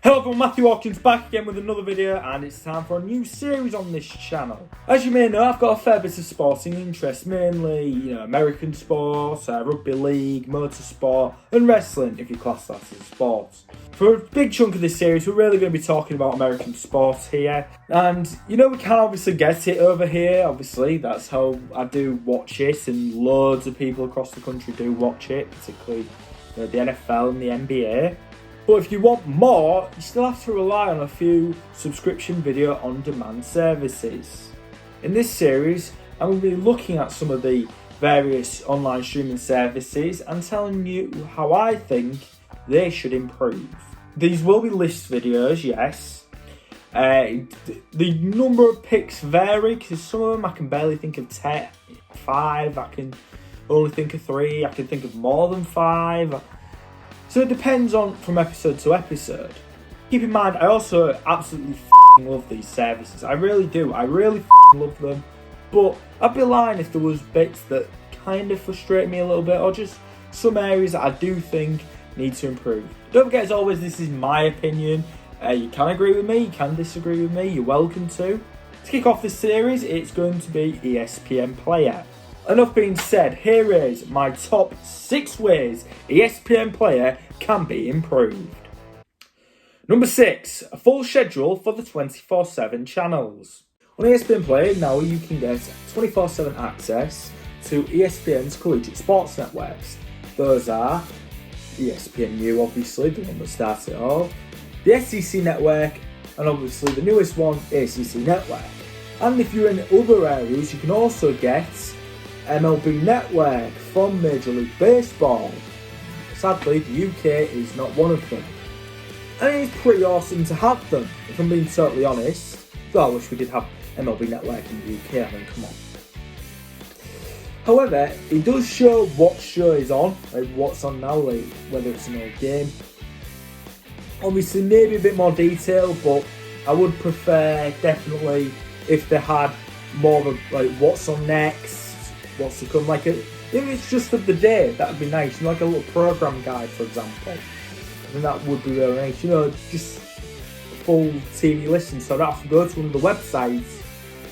Hello everyone, Matthew Watkins back again with another video, and it's time for a new series on this channel. As you may know, I've got a fair bit of sporting interest, mainly American sports, Rugby League, Motorsport and Wrestling, if you class that as sports. For a big chunk of this series, we're really going to be talking about American sports here. And we can't obviously get it over here, obviously, that's how I do watch it, and loads of people across the country do watch it, particularly the NFL and the NBA. But if you want more, you still have to rely on a few subscription video on-demand services. In this series, I'm going to be looking at some of the various online streaming services and telling you how I think they should improve. These will be list videos, yes. The number of picks vary because some of them I can barely think of 5, I can only think of 3, I can think of more than 5. So it depends on from episode to episode. Keep in mind, I also absolutely love these services. I really do. I really love them. But I'd be lying if there was bits that kind of frustrate me a little bit, or just some areas that I do think need to improve. Don't forget, as always, this is my opinion. You can agree with me, you can disagree with me, you're welcome to. To kick off this series, it's going to be ESPN Player. Enough being said, here is my top 6 ways ESPN Player can be improved. Number 6, a full schedule for the 24/7 channels. On ESPN Player now you can get 24/7 access to ESPN's collegiate sports networks. Those are ESPNU, obviously, the one that started it all, the SEC network, and obviously the newest one, ACC network. And if you're in other areas, you can also get MLB Network from Major League Baseball. Sadly, the UK is not one of them. And it's pretty awesome to have them, if I'm being totally honest. Though I wish we did have MLB Network in the UK, I mean, come on. However, it does show what show is on, like what's on now, like whether it's an old game. Obviously, maybe a bit more detail, but I would prefer definitely if they had more of a, like what's on next, what's to come, like if it's just of the day, that would be nice, like a little program guide, for example. And that would be really nice, just a full TV listen, so I don't have to go to one of the websites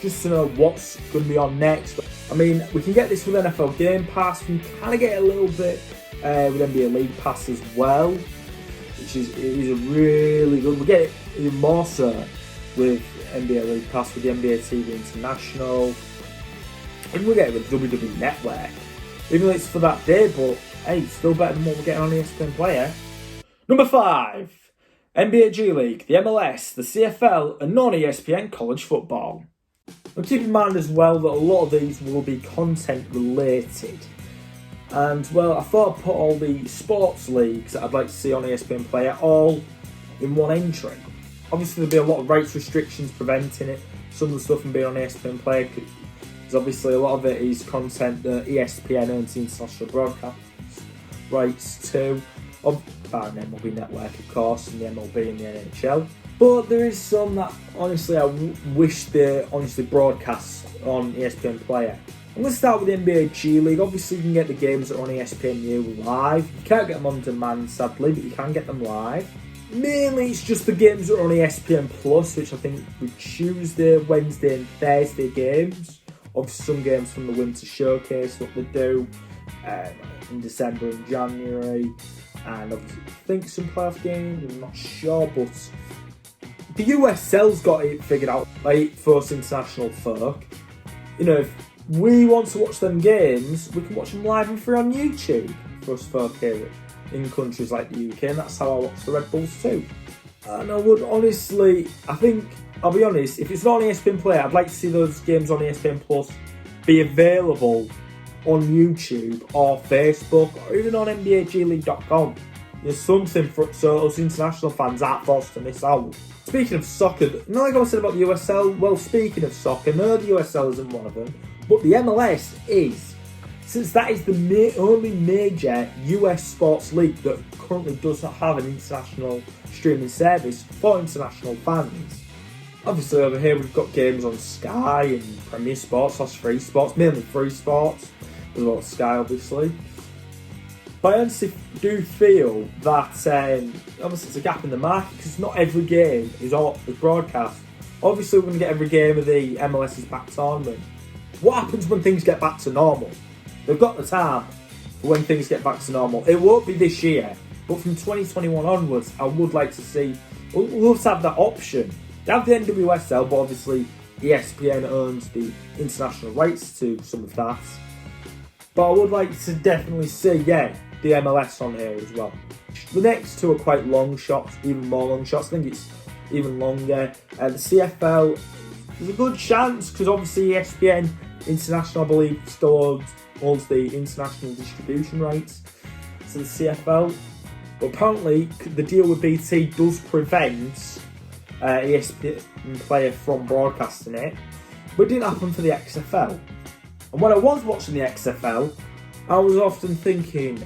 just to know what's going to be on next. I mean, we can get this with NFL Game Pass, we can kind of get a little bit with NBA League Pass as well, which is really good. We get it even more so with NBA League Pass, with the NBA TV International. And we get it with WWE Network. Even though it's for that day, but hey, it's still better than what we're getting on ESPN Player. Number 5. NBA G League, the MLS, the CFL and non-ESPN college football. Now keep in mind as well that a lot of these will be content related. And well, I thought I'd put all the sports leagues that I'd like to see on ESPN Player all in one entry. Obviously there'll be a lot of rights restrictions preventing it. Some of the stuff from being on ESPN Player, because obviously a lot of it is content that ESPN owns the international broadcast rights to, barring MLB Network of course, and the MLB and the NHL. But there is some that honestly I wish they honestly broadcast on ESPN Player. I'm going to start with the NBA G League. Obviously you can get the games that are on ESPNU live. You can't get them on demand sadly, but you can get them live. Mainly it's just the games that are on ESPN Plus, which I think with Tuesday, Wednesday and Thursday games. Obviously some games from the Winter Showcase, what they do in December and January. And obviously I think some playoff games, I'm not sure, but the USL's got it figured out, like for us international folk. If we want to watch them games, we can watch them live and free on YouTube for us folk here in countries like the UK, and that's how I watch the Red Bulls too. And I would honestly, I'll be honest, if it's not on ESPN Player, I'd like to see those games on ESPN Plus be available on YouTube or Facebook or even on NBAGleague.com. There's something so us international fans aren't forced to miss out. Speaking of soccer, like I said about the USL, well, speaking of soccer, no, the USL isn't one of them, but the MLS is. Since that is the only major US sports league that currently does not have an international streaming service for international fans. Obviously over here we've got games on Sky and Premier Sports, that's Free Sports, mainly Free Sports, as well as Sky obviously. But I honestly do feel that obviously it's a gap in the market because not every game is broadcast. Obviously, we're going to get every game of the MLS's back tournament. What happens when things get back to normal? They've got the time for when things get back to normal. It won't be this year, but from 2021 onwards, I would like to see. We'll love to have that option. They have the NWSL, but obviously ESPN owns the international rights to some of that. But I would like to definitely see, the MLS on here as well. The next two are quite long shots, even more long shots. I think it's even longer. The CFL, there's a good chance because obviously ESPN International, I believe, still holds the international distribution rights to the CFL. But apparently, the deal with BT does prevent ESPN Player from broadcasting it. But it didn't happen for the XFL. And when I was watching the XFL, I was often thinking,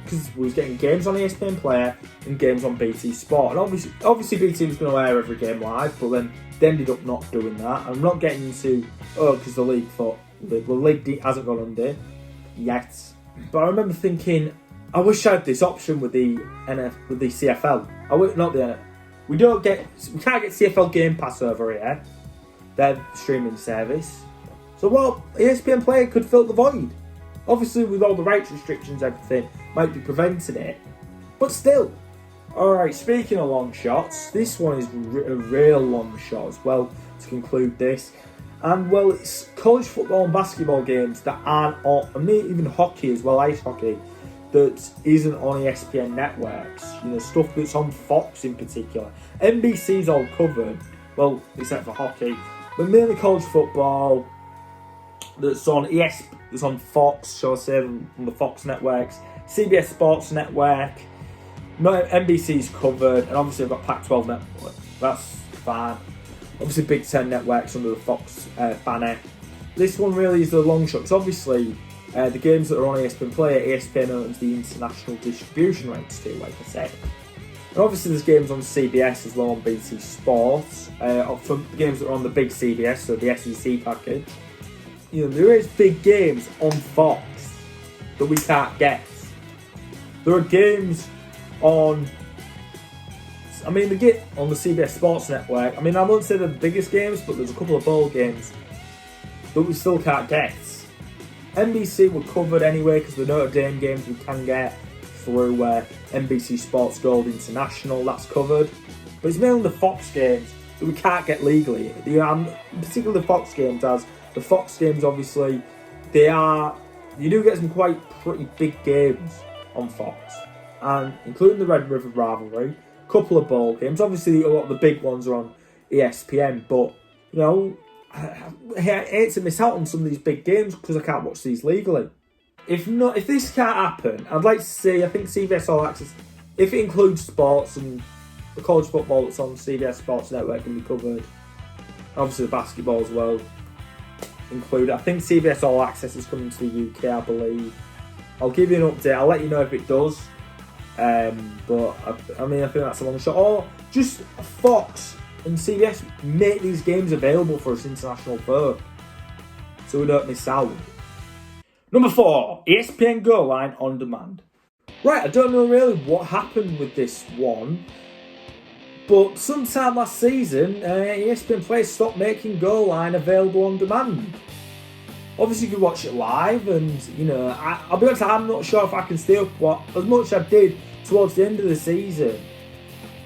because we was getting games on ESPN Player and games on BT Sport, and obviously BT was going to air every game live, but then they ended up not doing that. I'm not getting into because the league thought the league hasn't gone under yet. But I remember thinking, I wish I had this option with the CFL. We can't get CFL Game Pass over here. Their streaming service. So ESPN Player could fill the void. Obviously, with all the rights restrictions, everything might be preventing it. But still. Alright, speaking of long shots, this one is a real long shot as well to conclude this. And it's college football and basketball games that aren't on, I mean even hockey as well, ice hockey, that isn't on ESPN networks. Stuff that's on Fox in particular. NBC's all covered, except for hockey. But mainly college football, that's on that's on Fox, shall I say, on the Fox networks, CBS Sports Network. No, NBC's covered, and obviously I've got Pac-12 network. That's fine. Obviously Big Ten networks under the Fox banner. This one really is the long shot, because obviously the games that are on ESPN Player, ESPN owns the international distribution rights to, like I said. And obviously there's games on CBS as well on BT Sports, for the games that are on the big CBS, so the SEC package. There is big games on Fox that we can't get. There are games on on the CBS Sports Network. I won't say they're the biggest games, but there's a couple of bowl games that we still can't get. NBC were covered anyway because the Notre Dame games we can get through NBC Sports Gold International, that's covered. But it's mainly the Fox games that we can't get legally. Particularly the Fox games, as the Fox games obviously, you do get some quite pretty big games on Fox. And including the Red River Rivalry, a couple of bowl games. Obviously a lot of the big ones are on ESPN, but I hate to miss out on some of these big games because I can't watch these legally. If this can't happen, I'd like to see, I think CBS All Access, if it includes sports and the college football that's on CBS Sports Network can be covered. Obviously the basketball as well included. I think CBS All Access is coming to the UK, I believe. I'll give you an update. I'll let you know if it does. But I think that's a long shot. Or just Fox and CBS make these games available for us international vote, so we don't miss out. Number 4, ESPN Goal Line on demand. Right, I don't know really what happened with this one, but sometime last season, ESPN Player stopped making Goal Line available on demand. Obviously, you could watch it live, and I'll be honest, I'm not sure if I can stay up as much as I did towards the end of the season,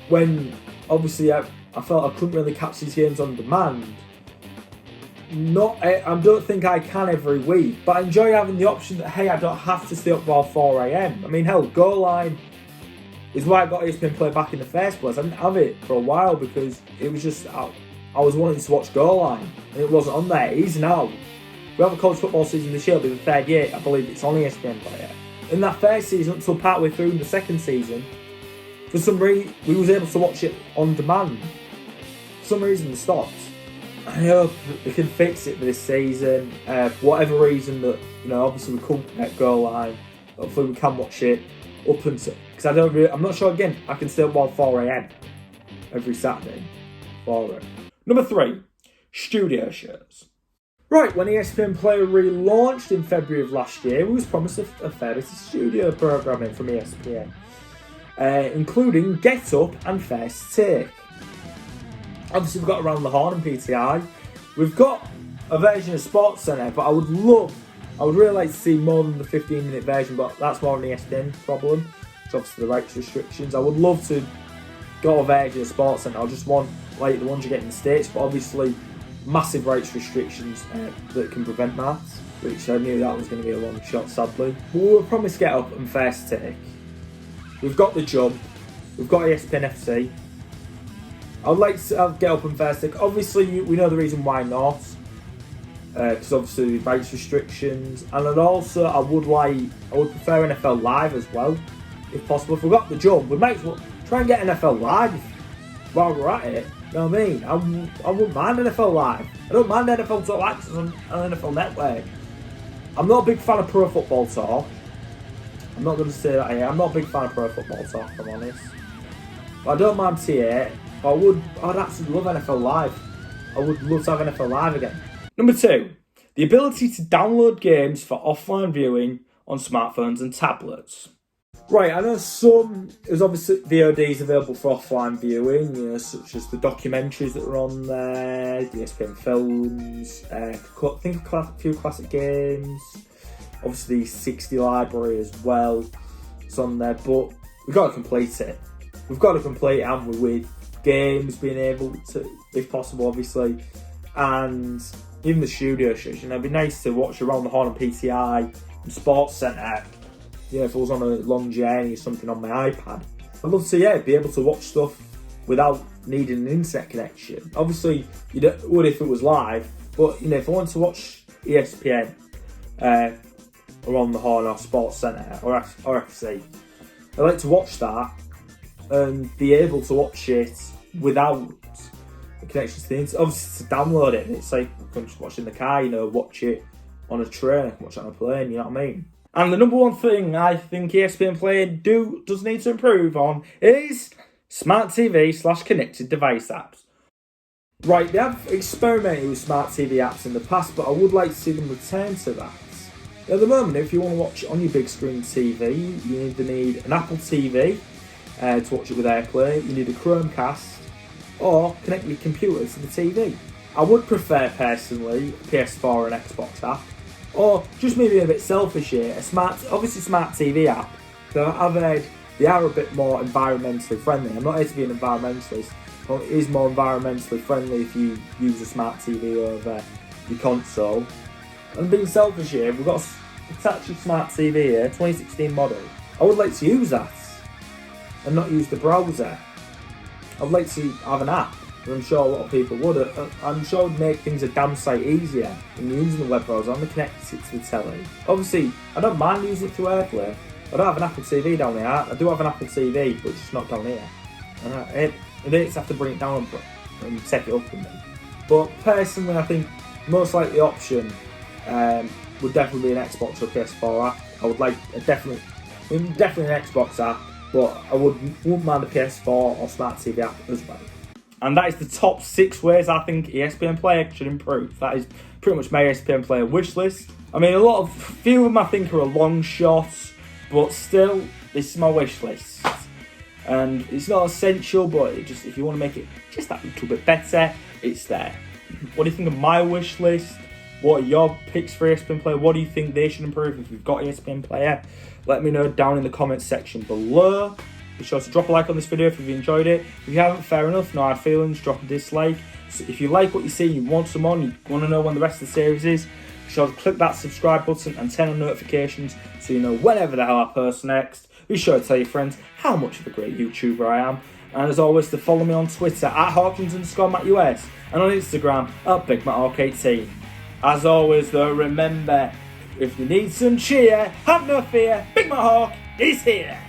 when obviously I felt I couldn't really catch these games on demand. I don't think I can every week, but I enjoy having the option that, hey, I don't have to stay up while 4 a.m. Goal Line is why I got ESPN Play back in the first place. I didn't have it for a while because it was just, I was wanting to watch Goal Line, and it wasn't on there. It is now. We have a college football season this year, it'll be the third year, I believe it's on ESPN Player. In that first season, until partway through in the second season, for some reason, we was able to watch it on demand. For some reason, they stopped. I hope they can fix it for this season. For whatever reason that, obviously we couldn't get Goal Line. Hopefully we can watch it up until, because I'm not sure again, I can stay up while 4 a.m. every Saturday for it. Number 3, studio shows. Right, when ESPN Player relaunched in February of last year, we was promised a fair bit of studio programming from ESPN, including Get Up and First Take. Obviously, we've got Around the Horn and PTI. We've got a version of Sports Centre, but I would really like to see more than the 15-minute version, but that's more an ESPN problem. It's obviously the rights restrictions. I would love to go a version of Sports Centre. I just want like the ones you get in the States, but obviously massive rights restrictions that can prevent that, which I knew that was going to be a long shot, sadly. But we were promised Get Up and First Take. We've got The Jump. We've got ESPN FC. I would like to have Get Up and First Take. Obviously, we know the reason why not. Because obviously rights restrictions, and I would prefer NFL Live as well, if possible. If we've got The Jump, we might as well try and get NFL Live while we're at it. You know what I mean? I wouldn't mind NFL Live. I don't mind NFL Talk Access on NFL Network. I'm not a big fan of Pro Football Talk. I'm not going to say that here. I'm not a big fan of Pro Football Talk, if I'm honest. But I don't mind T8. But I'd absolutely love NFL Live. I would love to have NFL Live again. Number 2, the ability to download games for offline viewing on smartphones and tablets. Right, I know there's obviously VODs available for offline viewing, such as the documentaries that are on there, the ESPN films, think of a few classic games, obviously the 60 library as well, it's on there, but we've got to complete it. We've got to complete it, haven't we, with games being able to, if possible, obviously, and even the studio shows. It'd be nice to watch Around the Horn and PTI and Sports Centre. If I was on a long journey or something on my iPad, I'd love to be able to watch stuff without needing an internet connection. Obviously, you would if it was live, but if I want to watch ESPN, Around the Horn or Sports Centre or FC, I'd like to watch that and be able to watch it without a connection to the internet. Obviously, to download it, it's like I can just watch it in the car, watch it on a train, I can watch it on a plane, you know what I mean? And the number one thing I think ESPN Player does need to improve on is smart TV / connected device apps. Right, they have experimented with smart TV apps in the past, but I would like to see them return to that. At the moment, if you want to watch on your big screen TV, you either need an Apple TV to watch it with AirPlay, you need a Chromecast, or connect your computer to the TV. I would prefer, personally, PS4 and Xbox app. Or, just maybe a bit selfish here, a smart TV app. So I've heard they are a bit more environmentally friendly. I'm not here to be an environmentalist, but it is more environmentally friendly if you use a smart TV over your console. And being selfish here, we've got a Hitachi Smart TV here, 2016 model. I would like to use that and not use the browser. I'd like to have an app. I'm sure a lot of people would. I'm sure it would make things a damn sight easier when you're using the web browser. I'm connected it to the telly. Obviously, I don't mind using it through AirPlay. I don't have an Apple TV down here. I do have an Apple TV, but it's just not down here. And I have to bring it down and set it up with me. But personally, I think most likely option would definitely be an Xbox or PS4 app. I would like definitely an Xbox app, but I wouldn't mind a PS4 or Smart TV app as well. And that is the top 6 ways I think ESPN Player should improve. That is pretty much my ESPN Player wish list. I mean, few of them I think are a long shot, but still, this is my wish list. And it's not essential, but if you want to make it just that little bit better, it's there. What do you think of my wish list? What are your picks for ESPN Player? What do you think they should improve if you've got ESPN Player? Let me know down in the comments section below. Be sure to drop a like on this video if you've enjoyed it. If you haven't, fair enough, no hard feelings, drop a dislike. So if you like what you see, you want some more, you want to know when the rest of the series is, be sure to click that subscribe button and turn on notifications so you know whenever the hell I post next. Be sure to tell your friends how much of a great YouTuber I am. And as always, to follow me on Twitter at Hawkins_MattUS and on Instagram at BigMattHawk18. As always though, remember, if you need some cheer, have no fear, Big Matt Hawk is here.